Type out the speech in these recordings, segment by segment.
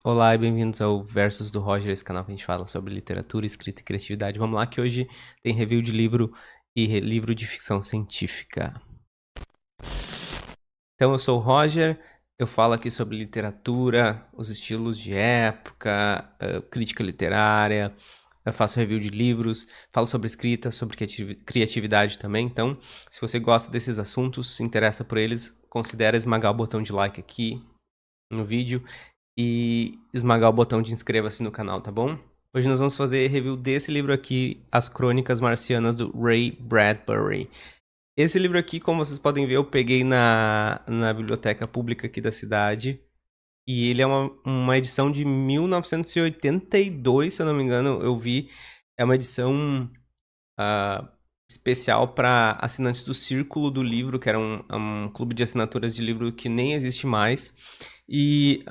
Olá e bem-vindos ao Versos do Roger, esse canal que a gente fala sobre literatura, escrita e criatividade. Vamos lá que hoje tem review de livro e livro de ficção científica. Então eu sou o Roger, eu falo aqui sobre literatura, os estilos de época, crítica literária, eu faço review de livros, falo sobre escrita, sobre criatividade também. Então, se você gosta desses assuntos, se interessa por eles, considere esmagar o botão de like aqui no vídeo e esmagar o botão de inscreva-se no canal, tá bom? Hoje nós vamos fazer review desse livro aqui, As Crônicas Marcianas, do Ray Bradbury. Esse livro aqui, como vocês podem ver, eu peguei na biblioteca pública aqui da cidade. E ele é uma edição de 1982, se eu não me engano, eu vi. É uma edição especial para assinantes do Círculo do Livro, que era um clube de assinaturas de livro que nem existe mais. E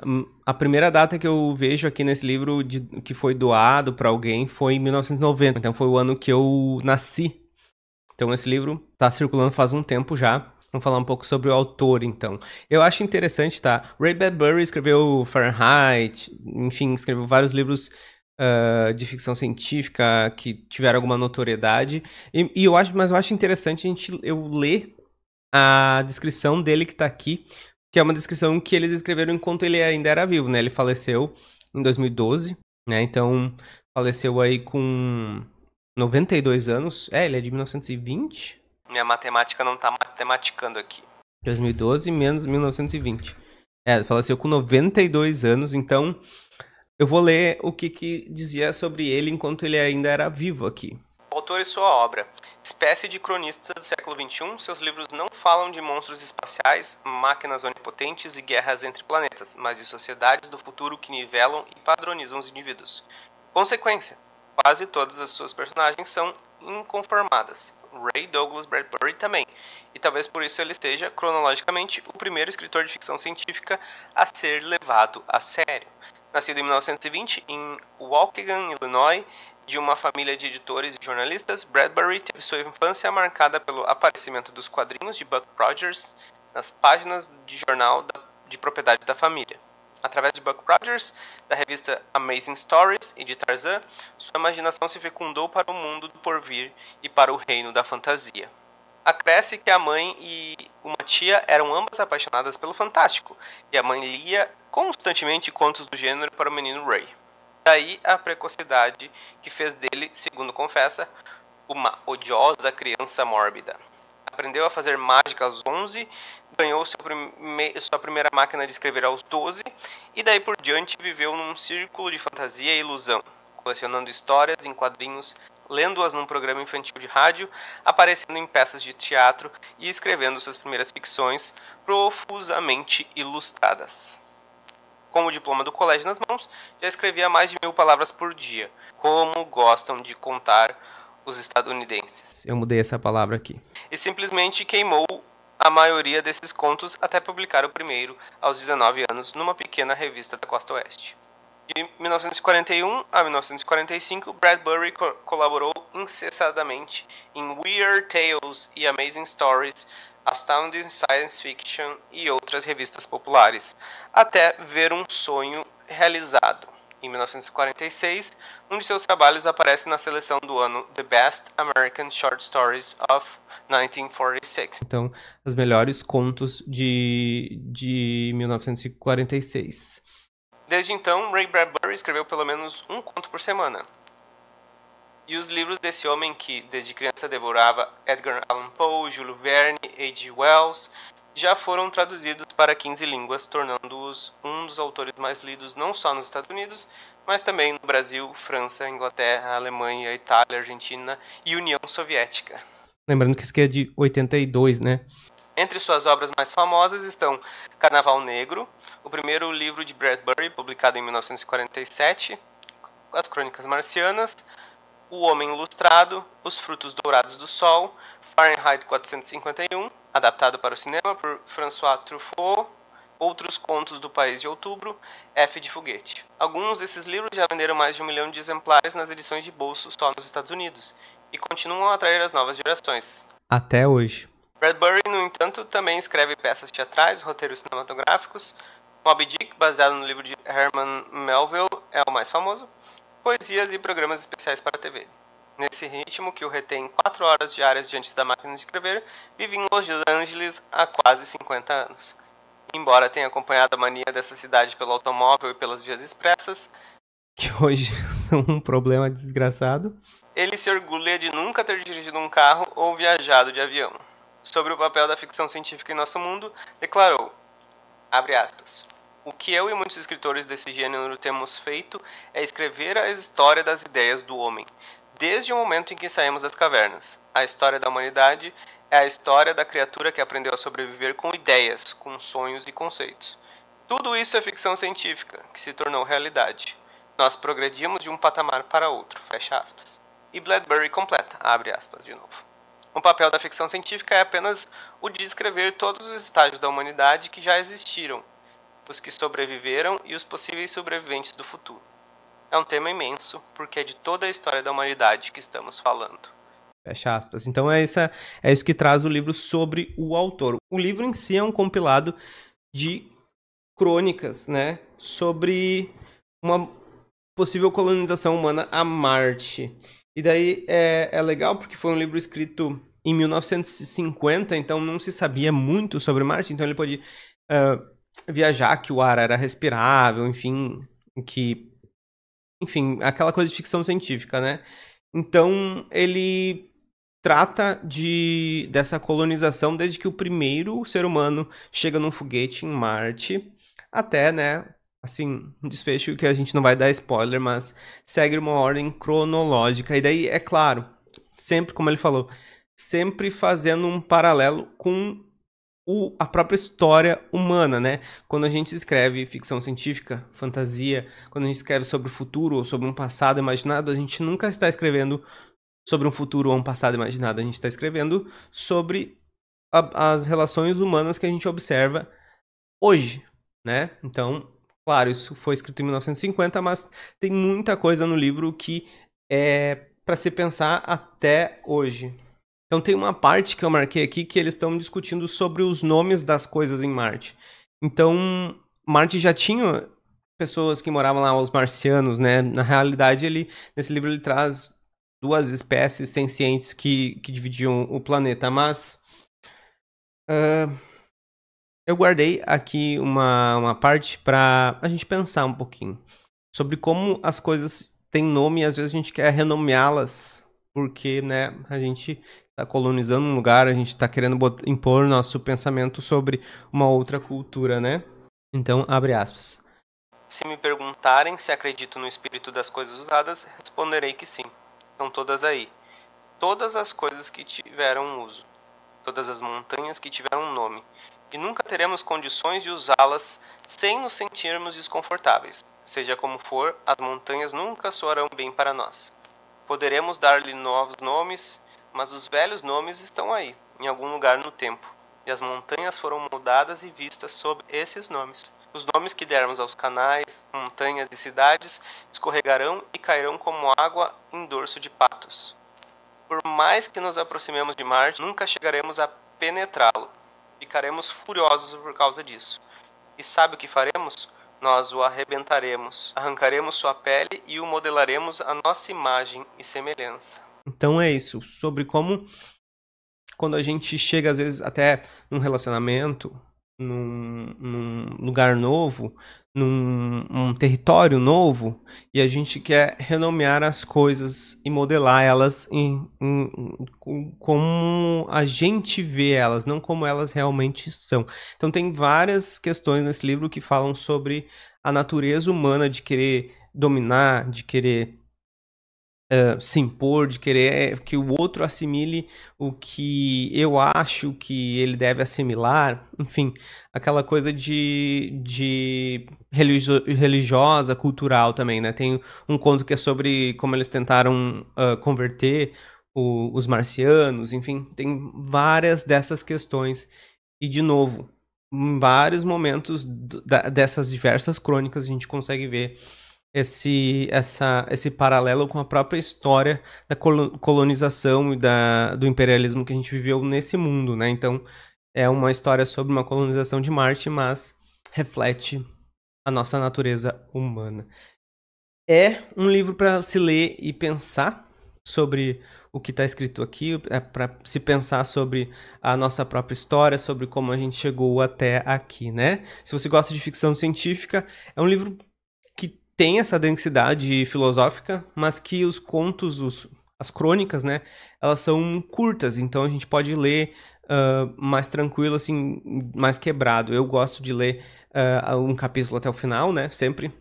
a primeira data que eu vejo aqui nesse livro que foi doado para alguém foi em 1990. Então foi o ano que eu nasci. Então esse livro está circulando faz um tempo já. Vamos falar um pouco sobre o autor, então. Eu acho interessante, tá? Ray Bradbury escreveu Fahrenheit, enfim, escreveu vários livros de ficção científica que tiveram alguma notoriedade. Mas eu acho interessante eu ler a descrição dele que tá aqui, que é uma descrição que eles escreveram enquanto ele ainda era vivo, né? Ele faleceu em 2012, né? Então, faleceu aí com 92 anos. Ele é de 1920. Minha matemática não tá matematicando aqui. 2012 menos 1920. Faleceu com 92 anos, então eu vou ler o que dizia sobre ele enquanto ele ainda era vivo aqui. O autor e sua obra. Espécie de cronista do século XXI, seus livros não falam de monstros espaciais, máquinas onipotentes e guerras entre planetas, mas de sociedades do futuro que nivelam e padronizam os indivíduos. Consequência: quase todas as suas personagens são inconformadas. Ray Douglas Bradbury também, e talvez por isso ele seja, cronologicamente, o primeiro escritor de ficção científica a ser levado a sério. Nascido em 1920 em Waukegan, Illinois, de uma família de editores e jornalistas, Bradbury teve sua infância marcada pelo aparecimento dos quadrinhos de Buck Rogers nas páginas de jornal de propriedade da família. Através de Buck Rogers, da revista Amazing Stories e de Tarzan, sua imaginação se fecundou para o mundo do porvir e para o reino da fantasia. Acresce que a mãe e uma tia eram ambas apaixonadas pelo fantástico, e a mãe lia constantemente contos do gênero para o menino Ray. Daí a precocidade que fez dele, segundo confessa, uma odiosa criança mórbida. Aprendeu a fazer mágica aos 11, ganhou sua primeira máquina de escrever aos 12, e daí por diante viveu num círculo de fantasia e ilusão, colecionando histórias em quadrinhos, lendo-as num programa infantil de rádio, aparecendo em peças de teatro e escrevendo suas primeiras ficções profusamente ilustradas. Com o diploma do colégio nas mãos, já escrevia mais de 1000 palavras por dia. Como gostam de contar os estadunidenses. Eu mudei essa palavra aqui. E simplesmente queimou a maioria desses contos até publicar o primeiro, aos 19 anos, numa pequena revista da Costa Oeste. De 1941 a 1945, Bradbury colaborou incessantemente em Weird Tales e Amazing Stories, Astounding Science Fiction e outras revistas populares, até ver um sonho realizado. Em 1946, um de seus trabalhos aparece na seleção do ano The Best American Short Stories of 1946. Então, os melhores contos de 1946. Desde então, Ray Bradbury escreveu pelo menos um conto por semana. E os livros desse homem que, desde criança, devorava Edgar Allan Poe, Jules Verne, H.G. Wells, já foram traduzidos para 15 línguas, tornando-os um dos autores mais lidos não só nos Estados Unidos, mas também no Brasil, França, Inglaterra, Alemanha, Itália, Argentina e União Soviética. Lembrando que isso aqui é de 82, né? Entre suas obras mais famosas estão Carnaval Negro, o primeiro livro de Bradbury, publicado em 1947, As Crônicas Marcianas, O Homem Ilustrado, Os Frutos Dourados do Sol, Fahrenheit 451, adaptado para o cinema por François Truffaut, Outros Contos do País de Outubro, F de Foguete. Alguns desses livros já venderam mais de 1 milhão de exemplares nas edições de bolso só nos Estados Unidos, e continuam a atrair as novas gerações. Até hoje. Bradbury, no entanto, também escreve peças teatrais, roteiros cinematográficos. Moby Dick, baseado no livro de Herman Melville, é o mais famoso, poesias e programas especiais para a TV. Nesse ritmo, que o retém 4 horas diárias diante da máquina de escrever, vive em Los Angeles há quase 50 anos. Embora tenha acompanhado a mania dessa cidade pelo automóvel e pelas vias expressas, que hoje são um problema desgraçado, ele se orgulha de nunca ter dirigido um carro ou viajado de avião. Sobre o papel da ficção científica em nosso mundo, declarou, abre aspas, o que eu e muitos escritores desse gênero temos feito é escrever a história das ideias do homem, desde o momento em que saímos das cavernas. A história da humanidade é a história da criatura que aprendeu a sobreviver com ideias, com sonhos e conceitos. Tudo isso é ficção científica, que se tornou realidade. Nós progredimos de um patamar para outro, fecha aspas. E Bradbury completa, abre aspas de novo. O papel da ficção científica é apenas o de descrever todos os estágios da humanidade que já existiram, os que sobreviveram e os possíveis sobreviventes do futuro. É um tema imenso, porque é de toda a história da humanidade que estamos falando. Fecha aspas. Então é isso que traz o livro sobre o autor. O livro em si é um compilado de crônicas, né, sobre uma possível colonização humana a Marte. E daí é legal porque foi um livro escrito em 1950, então não se sabia muito sobre Marte, então ele pôde viajar, que o ar era respirável, enfim, aquela coisa de ficção científica, né? Então ele trata dessa colonização desde que o primeiro ser humano chega num foguete em Marte até, né, assim, um desfecho que a gente não vai dar spoiler, mas segue uma ordem cronológica. E daí, é claro, sempre, como ele falou, sempre fazendo um paralelo com a própria história humana, né? Quando a gente escreve ficção científica, fantasia, quando a gente escreve sobre o futuro ou sobre um passado imaginado, a gente nunca está escrevendo sobre um futuro ou um passado imaginado, a gente está escrevendo sobre as relações humanas que a gente observa hoje, né? Então, claro, isso foi escrito em 1950, mas tem muita coisa no livro que é para se pensar até hoje. Então tem uma parte que eu marquei aqui que eles estão discutindo sobre os nomes das coisas em Marte. Então, Marte já tinha pessoas que moravam lá, os marcianos, né? Na realidade, nesse livro ele traz 2 espécies sencientes que dividiam o planeta, mas eu guardei aqui uma parte para a gente pensar um pouquinho sobre como as coisas têm nome e às vezes a gente quer renomeá-las porque, né, a gente está colonizando um lugar, a gente está querendo impor nosso pensamento sobre uma outra cultura, né? Então, abre aspas. Se me perguntarem se acredito no espírito das coisas usadas, responderei que sim. Estão todas aí. Todas as coisas que tiveram uso. Todas as montanhas que tiveram um nome. E nunca teremos condições de usá-las sem nos sentirmos desconfortáveis. Seja como for, as montanhas nunca soarão bem para nós. Poderemos dar-lhe novos nomes, mas os velhos nomes estão aí, em algum lugar no tempo. E as montanhas foram moldadas e vistas sob esses nomes. Os nomes que dermos aos canais, montanhas e cidades escorregarão e cairão como água em dorso de patos. Por mais que nos aproximemos de Marte, nunca chegaremos a penetrá-lo. Ficaremos furiosos por causa disso. E sabe o que faremos? Nós o arrebentaremos, arrancaremos sua pele e o modelaremos à nossa imagem e semelhança. Então é isso, sobre como quando a gente chega às vezes até num relacionamento, num lugar novo, num território novo, e a gente quer renomear as coisas e modelar elas como a gente vê elas, não como elas realmente são. Então tem várias questões nesse livro que falam sobre a natureza humana de querer dominar, de querer se impor, de querer que o outro assimile o que eu acho que ele deve assimilar, enfim, aquela coisa de religiosa, cultural também, né? Tem um conto que é sobre como eles tentaram converter os marcianos, enfim, tem várias dessas questões. E, de novo, em vários momentos dessas diversas crônicas a gente consegue ver esse paralelo com a própria história da colonização e do imperialismo que a gente viveu nesse mundo, né? Então, é uma história sobre uma colonização de Marte, mas reflete a nossa natureza humana. É um livro para se ler e pensar sobre o que está escrito aqui, é para se pensar sobre a nossa própria história, sobre como a gente chegou até aqui, né? Se você gosta de ficção científica, é um livro que tem essa densidade filosófica, mas que os contos, as crônicas, né, elas são curtas, então a gente pode ler mais tranquilo, assim, mais quebrado. Eu gosto de ler um capítulo até o final, né, sempre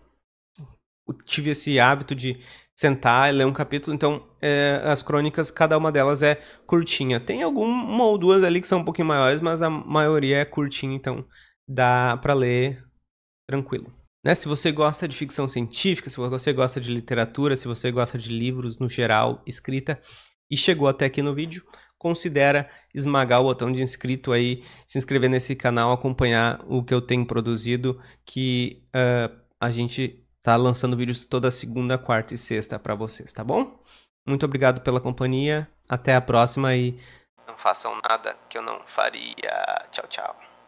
tive esse hábito de sentar e ler um capítulo, então as crônicas, cada uma delas é curtinha. Tem uma ou duas ali que são um pouquinho maiores, mas a maioria é curtinha, então dá para ler tranquilo. Né? Se você gosta de ficção científica, se você gosta de literatura, se você gosta de livros no geral, escrita, e chegou até aqui no vídeo, considera esmagar o botão de inscrito aí, se inscrever nesse canal, acompanhar o que eu tenho produzido, que a gente tá lançando vídeos toda segunda, quarta e sexta para vocês, tá bom? Muito obrigado pela companhia, até a próxima e não façam nada que eu não faria. Tchau, tchau.